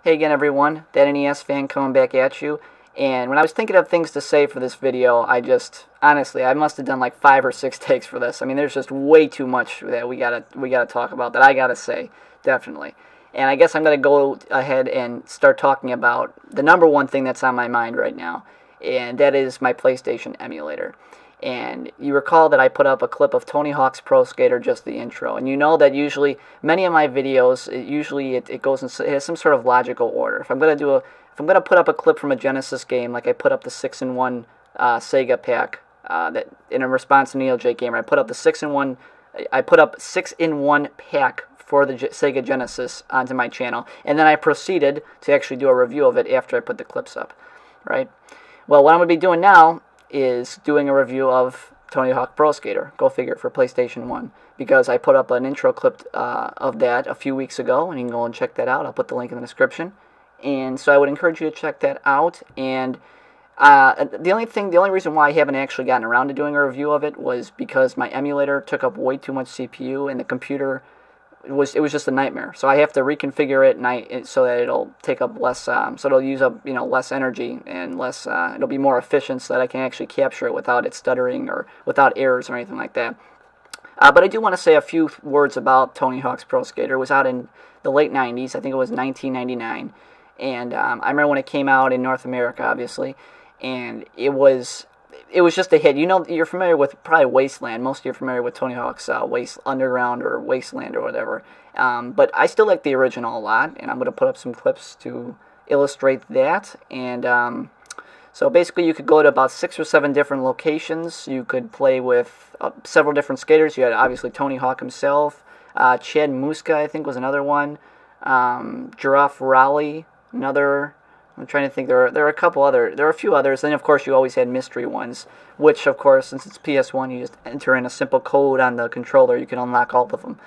Hey again everyone, that NES fan coming back at you. And when I was thinking of things to say for this video, honestly, I must have done like 5 or 6 takes for this. I mean, there's just way too much that we gotta talk about, that I gotta say, definitely. And I guess I'm gonna go ahead and start talking about the number one thing that's on my mind right now, and that is my PlayStation emulator. And you recall that I put up a clip of Tony Hawk's Pro Skater, just the intro. And you know that usually, many of my videos, it goes in, it has some sort of logical order. If I'm gonna put up a clip from a Genesis game, like I put up the 6-in-1 Sega pack, that in a response to Neil J. Gamer, I put up 6-in-1 pack for the Sega Genesis onto my channel, and then I proceeded to actually do a review of it after I put the clips up, right? Well, what I'm gonna be doing now is doing a review of Tony Hawk Pro Skater, go figure, for PlayStation 1, because I put up an intro clip of that a few weeks ago, and you can go and check that out. I'll put the link in the description, and so I would encourage you to check that out. And the only reason why I haven't actually gotten around to doing a review of it was because my emulator took up way too much CPU, and the computer it was just a nightmare. So I have to reconfigure it so that it'll take up less, so it'll use up less energy and less. It'll be more efficient so that I can actually capture it without it stuttering or without errors or anything like that. But I do want to say a few words about Tony Hawk's Pro Skater. It was out in the late 90s. I think it was 1999, and I remember when it came out in North America, obviously, and it was just a hit. You're familiar with probably Wasteland. Most of you are familiar with Tony Hawk's Underground or Wasteland or whatever. But I still like the original a lot, and I'm going to put up some clips to illustrate that. And so basically you could go to about 6 or 7 different locations. You could play with several different skaters. You had obviously Tony Hawk himself. Chad Muska, I think, was another one. Giraffe Raleigh, another. I'm trying to think. There are a few others. Then of course you always had mystery ones, which of course, since it's PS1, you just enter in a simple code on the controller. You can unlock all of them.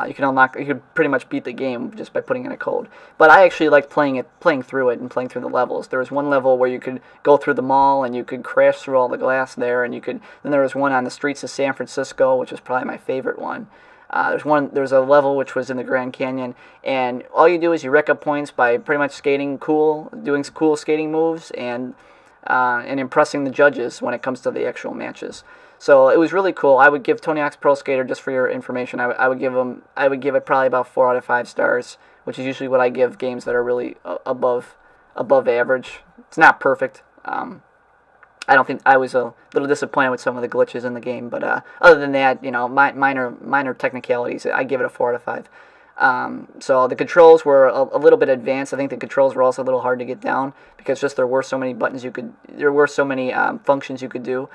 You could pretty much beat the game just by putting in a code. But I actually liked playing through it and playing through the levels. There was one level where you could go through the mall and you could crash through all the glass there, and then there was one on the streets of San Francisco, which was probably my favorite one. There's a level which was in the Grand Canyon, and all you do is you rack up points by pretty much skating cool, doing cool skating moves, and impressing the judges when it comes to the actual matches. So it was really cool. I would give Tony Hawk's Pro Skater, just for your information, I would give it probably about 4 out of 5 stars, which is usually what I give games that are really above average. It's not perfect. I don't think I was a little disappointed with some of the glitches in the game, but other than that, minor technicalities, I give it a 4 out of 5. So the controls were a little bit advanced. I think the controls were also a little hard to get down because there were so many buttons there were so many functions you could do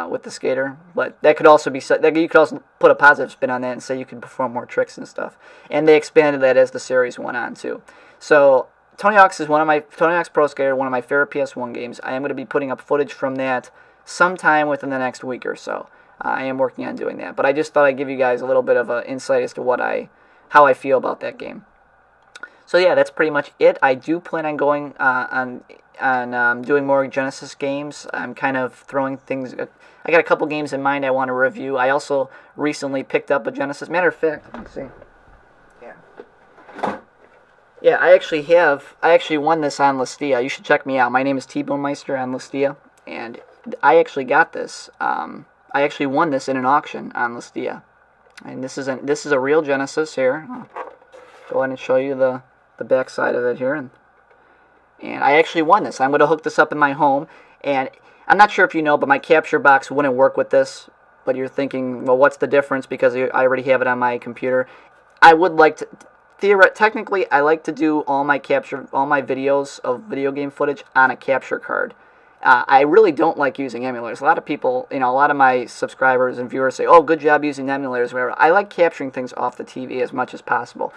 with the skater. But that could also be you could also put a positive spin on that and say you could perform more tricks and stuff. And they expanded that as the series went on too. So Tony Hawk's Pro Skater, one of my favorite PS1 games. I am going to be putting up footage from that sometime within the next week or so. I am working on doing that, but I just thought I'd give you guys a little bit of an insight as to how I feel about that game. So yeah, that's pretty much it. I do plan on going on doing more Genesis games. I'm kind of throwing things. I got a couple games in mind I want to review. I also recently picked up a Genesis. Matter of fact, let's see. Yeah, I actually won this on Listia. You should check me out. My name is T-Bone Meister on Listia, and I actually got this. I actually won this in an auction on Listia, and this is a real Genesis here. I'll go ahead and show you the back side of it here, and I actually won this. I'm going to hook this up in my home, and I'm not sure if you know, but my capture box wouldn't work with this. But you're thinking, well, what's the difference? Because I already have it on my computer. I would like to. Technically, I like to do all my videos of video game footage on a capture card. I really don't like using emulators. A lot of people, a lot of my subscribers and viewers say, "Oh, good job using emulators." Whatever. I like capturing things off the TV as much as possible.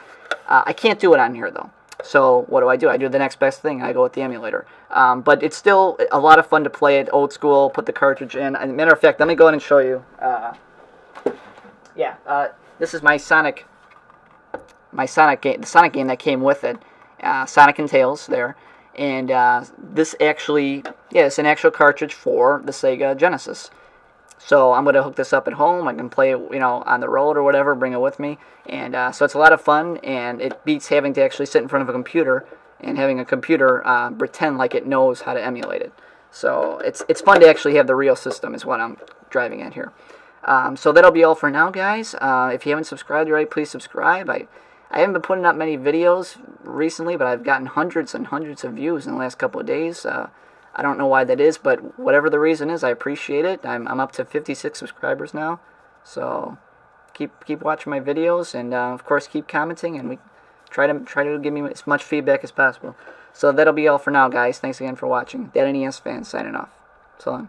I can't do it on here though. So what do? I do the next best thing. I go with the emulator. But it's still a lot of fun to play it old school. Put the cartridge in. As a matter of fact, let me go ahead and show you. This is my Sonic game, the Sonic game that came with it, Sonic and Tails there, and this actually, it's an actual cartridge for the Sega Genesis. So I'm going to hook this up at home. I can play it, on the road or whatever, bring it with me. And so it's a lot of fun, and it beats having to actually sit in front of a computer and having a computer pretend like it knows how to emulate it. So it's fun to actually have the real system is what I'm driving at here. So that'll be all for now, guys. If you haven't subscribed already, please subscribe. I haven't been putting up many videos recently, but I've gotten hundreds and hundreds of views in the last couple of days. I don't know why that is, but whatever the reason is, I appreciate it. I'm up to 56 subscribers now, so keep watching my videos, and of course keep commenting, and we try to give me as much feedback as possible. So that'll be all for now, guys. Thanks again for watching. Dad NES fans signing off. So long.